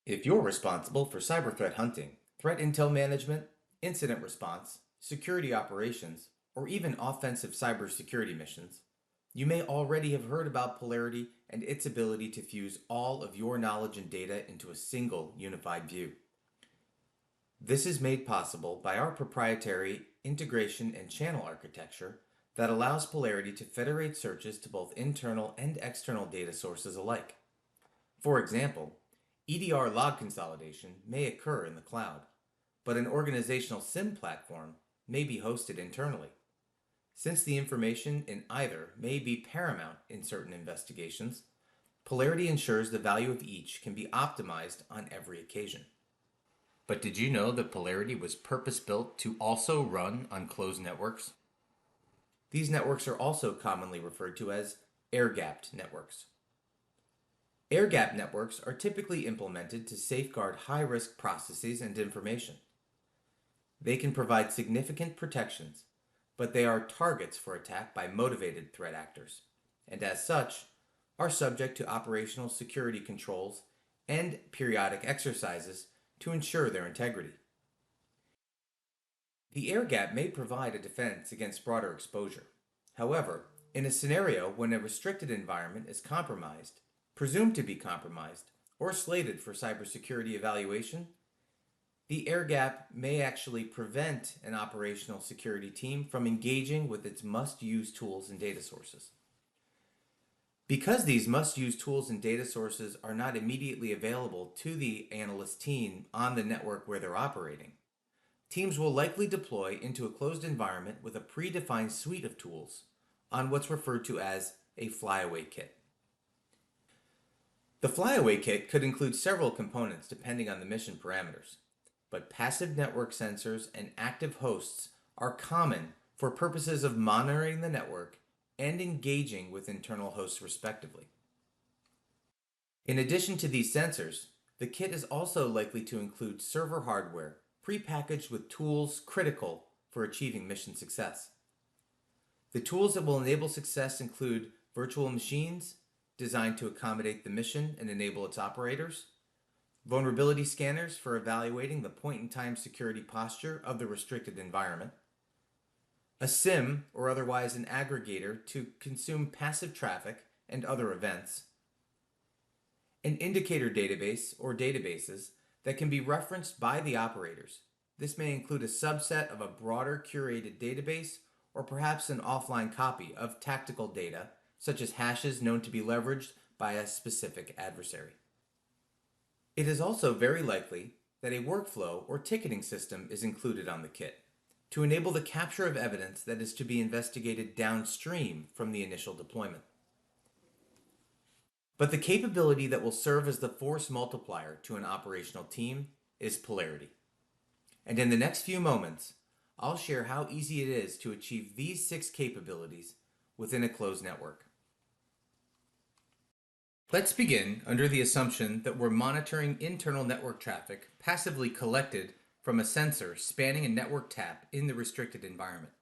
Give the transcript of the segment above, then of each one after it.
If you're responsible for cyber threat hunting, threat intel management, incident response, security operations, or even offensive cybersecurity missions, you may already have heard about Polarity and its ability to fuse all of your knowledge and data into a single unified view. This is made possible by our proprietary integration and channel architecture that allows Polarity to federate searches to both internal and external data sources alike. For example, EDR log consolidation may occur in the cloud, but an organizational SIM platform may be hosted internally. Since the information in either may be paramount in certain investigations, Polarity ensures the value of each can be optimized on every occasion. But did you know that Polarity was purpose-built to also run on closed networks? These networks are also commonly referred to as air-gapped networks. Air-gapped networks are typically implemented to safeguard high-risk processes and information. They can provide significant protections, but they are targets for attack by motivated threat actors, and as such, are subject to operational security controls and periodic exercises to ensure their integrity. The air gap may provide a defense against broader exposure. However, in a scenario when a restricted environment is compromised, presumed to be compromised, or slated for cybersecurity evaluation, the air gap may actually prevent an operational security team from engaging with its must-use tools and data sources. Because these must-use tools and data sources are not immediately available to the analyst team on the network where they're operating, teams will likely deploy into a closed environment with a predefined suite of tools on what's referred to as a flyaway kit. The flyaway kit could include several components depending on the mission parameters, but passive network sensors and active hosts are common for purposes of monitoring the network and engaging with internal hosts respectively. In addition to these sensors, the kit is also likely to include server hardware prepackaged with tools critical for achieving mission success. The tools that will enable success include virtual machines designed to accommodate the mission and enable its operators, vulnerability scanners for evaluating the point-in-time security posture of the restricted environment, a SIM or otherwise an aggregator to consume passive traffic and other events, an indicator database or databases that can be referenced by the operators. This may include a subset of a broader curated database or perhaps an offline copy of tactical data, such as hashes known to be leveraged by a specific adversary. It is also very likely that a workflow or ticketing system is included on the kit to enable the capture of evidence that is to be investigated downstream from the initial deployment. But the capability that will serve as the force multiplier to an operational team is Polarity. And in the next few moments, I'll share how easy it is to achieve these 6 capabilities within a closed network. Let's begin under the assumption that we're monitoring internal network traffic passively collected from a sensor spanning a network tap in the restricted environment.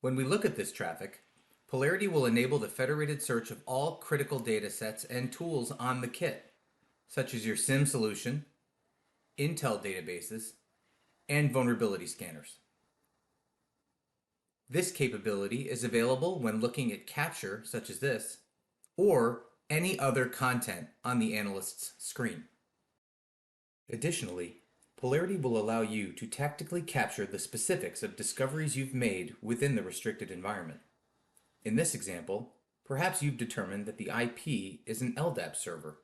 When we look at this traffic, Polarity will enable the federated search of all critical data sets and tools on the kit, such as your SIM solution, Intel databases, and vulnerability scanners. This capability is available when looking at capture, such as this, or any other content on the analyst's screen. Additionally, Polarity will allow you to tactically capture the specifics of discoveries you've made within the restricted environment. In this example, perhaps you've determined that the IP is an LDAP server,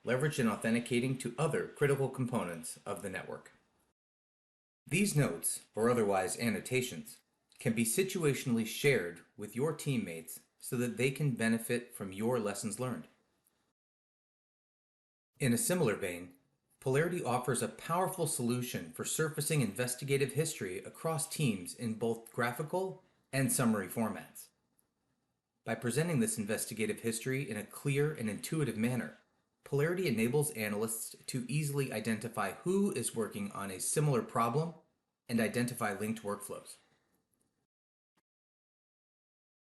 leveraged in authenticating to other critical components of the network. These notes, or otherwise annotations, can be situationally shared with your teammates so that they can benefit from your lessons learned. In a similar vein, Polarity offers a powerful solution for surfacing investigative history across teams in both graphical and summary formats. By presenting this investigative history in a clear and intuitive manner, Polarity enables analysts to easily identify who is working on a similar problem and identify linked workflows.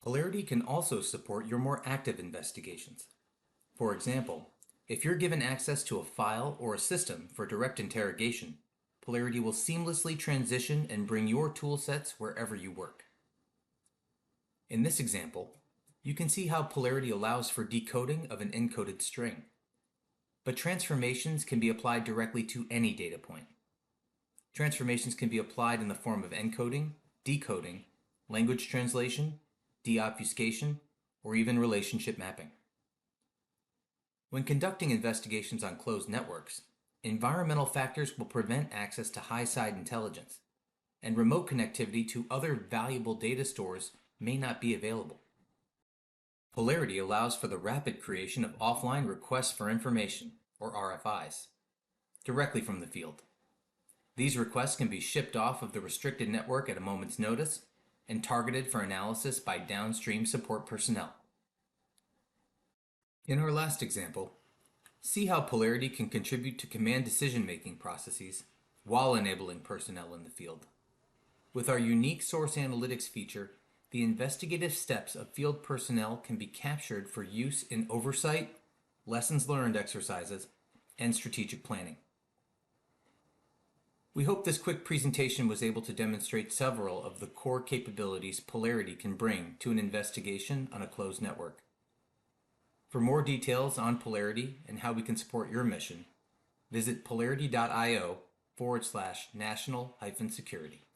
Polarity can also support your more active investigations. For example, if you're given access to a file or a system for direct interrogation, Polarity will seamlessly transition and bring your toolsets wherever you work. In this example, you can see how Polarity allows for decoding of an encoded string. But transformations can be applied directly to any data point. Transformations can be applied in the form of encoding, decoding, language translation, deobfuscation, or even relationship mapping. When conducting investigations on closed networks, environmental factors will prevent access to high-side intelligence, and remote connectivity to other valuable data stores may not be available. Polarity allows for the rapid creation of offline requests for information, or RFIs, directly from the field. These requests can be shipped off of the restricted network at a moment's notice and targeted for analysis by downstream support personnel. In our last example, see how Polarity can contribute to command decision-making processes while enabling personnel in the field. With our unique source analytics feature, the investigative steps of field personnel can be captured for use in oversight, lessons learned exercises, and strategic planning. We hope this quick presentation was able to demonstrate several of the core capabilities Polarity can bring to an investigation on a closed network. For more details on Polarity and how we can support your mission, visit polarity.io/national-security.